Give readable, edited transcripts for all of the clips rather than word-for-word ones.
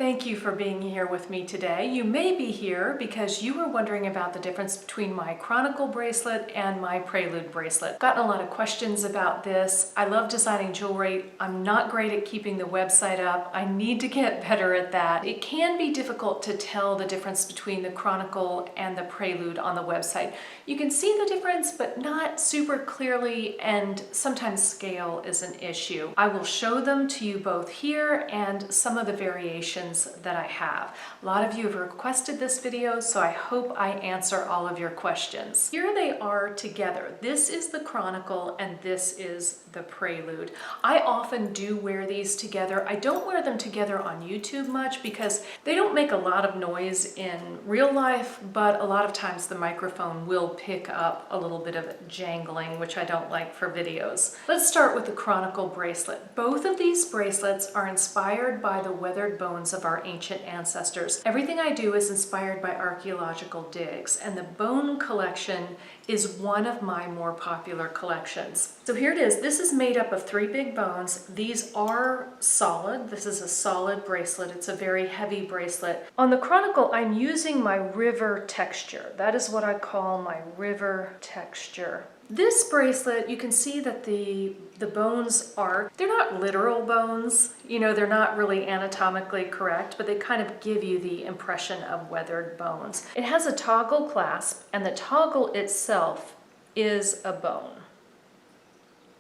Thank you for being here with me today. You may be here because you were wondering about the difference between my Chronicle bracelet and my Prelude bracelet. Gotten a lot of questions about this. I love designing jewelry. I'm not great at keeping the website up. I need to get better at that. It can be difficult to tell the difference between the Chronicle and the Prelude on the website. You can see the difference, but not super clearly, and sometimes scale is an issue. I will show them to you both here and some of the variations that I have. A lot of you have requested this video, so I hope I answer all of your questions. Here they are together. This is the Chronicle and this is the Prelude. I often do wear these together. I don't wear them together on YouTube much because they don't make a lot of noise in real life, but a lot of times the microphone will pick up a little bit of jangling, which I don't like for videos. Let's start with the Chronicle bracelet. Both of these bracelets are inspired by the weathered bones of our ancient ancestors. Everything I do is inspired by archaeological digs, and the bone collection is one of my more popular collections. So here it is. This is made up of 3 big bones. These are solid. This is a solid bracelet. It's a very heavy bracelet. On the Chronicle, I'm using my river texture. That is what I call my river texture. This bracelet, you can see that the bones they're not literal bones, they're not really anatomically correct, but they kind of give you the impression of weathered bones. It has a toggle clasp, and the toggle itself is a bone.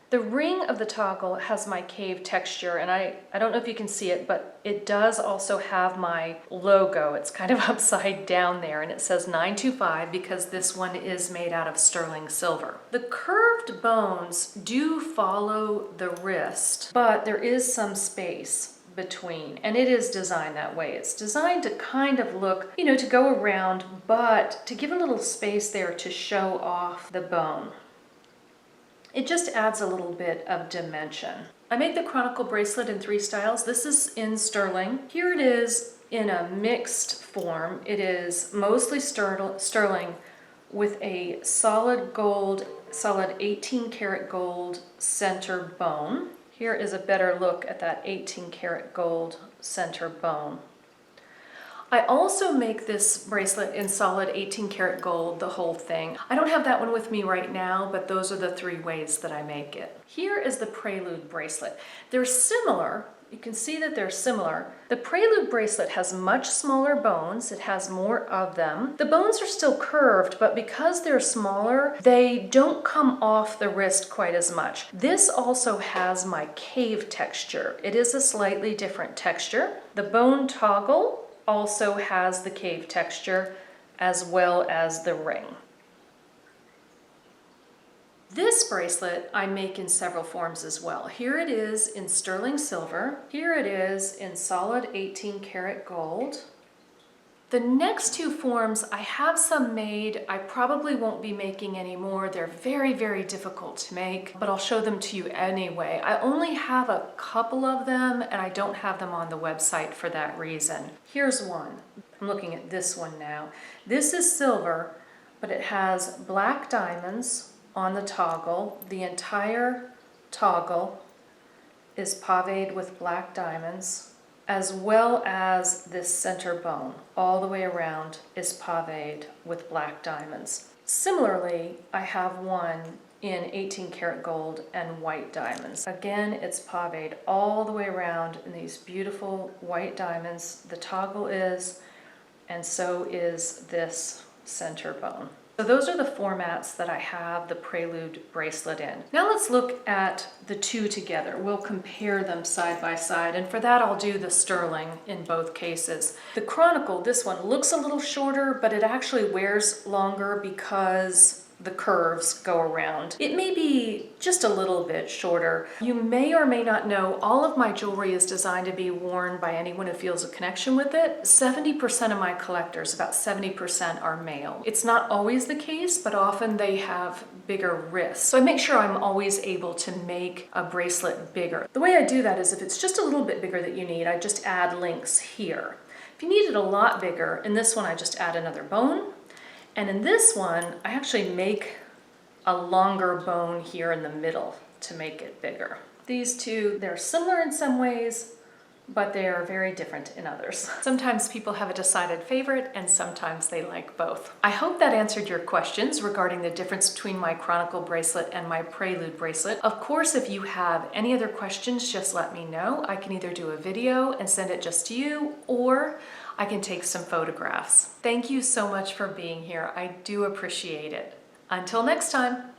The ring of the toggle has my cave texture, and I don't know if you can see it, but it does also have my logo. It's kind of upside down there, and it says 925 because this one is made out of sterling silver. The curved bones do follow the wrist, but there is some space between, and it is designed that way. It's designed to kind of look, to go around, but to give a little space there to show off the bone. It just adds a little bit of dimension. I make the Chronicle bracelet in 3 styles. This is in sterling. Here it is in a mixed form. It is mostly sterling with a solid 18 karat gold center bone. Here is a better look at that 18 karat gold center bone. I also make this bracelet in solid 18 karat gold, the whole thing. I don't have that one with me right now, but those are the 3 ways that I make it. Here is the Prelude bracelet. They're similar. You can see that they're similar. The Prelude bracelet has much smaller bones. It has more of them. The bones are still curved, but because they're smaller, they don't come off the wrist quite as much. This also has my cave texture. It is a slightly different texture. The bone toggle also has the cave texture as well as the ring. This bracelet I make in several forms as well. Here it is in sterling silver. Here it is in solid 18 karat gold. The next 2 forms, I have some made. I probably won't be making any more. They're very, very difficult to make, but I'll show them to you anyway. I only have a couple of them, and I don't have them on the website for that reason. Here's one. I'm looking at this one now. This is silver, but it has black diamonds on the toggle. The entire toggle is pavéed with black diamonds, as well as this center bone. All the way around is pavéed with black diamonds. Similarly, I have one in 18 karat gold and white diamonds. Again, it's pavéed all the way around in these beautiful white diamonds. The toggle is, and so is this center bone. So those are the formats that I have the Prelude bracelet in. Now let's look at the 2 together. We'll compare them side by side, and for that I'll do the sterling in both cases. The Chronicle, this one, looks a little shorter, but it actually wears longer because the curves go around. It may be just a little bit shorter. You may or may not know all of my jewelry is designed to be worn by anyone who feels a connection with it. 70% of my collectors, about 70%, are male. It's not always the case, but often they have bigger wrists. So I make sure I'm always able to make a bracelet bigger. The way I do that is if it's just a little bit bigger that you need, I just add links here. If you need it a lot bigger, in this one I just add another bone. And in this one, I actually make a longer bone here in the middle to make it bigger. These 2, they're similar in some ways, but they are very different in others. Sometimes people have a decided favorite and sometimes they like both. I hope that answered your questions regarding the difference between my Chronicle bracelet and my Prelude bracelet. Of course, if you have any other questions, just let me know. I can either do a video and send it just to you, or I can take some photographs. Thank you so much for being here. I do appreciate it. Until next time.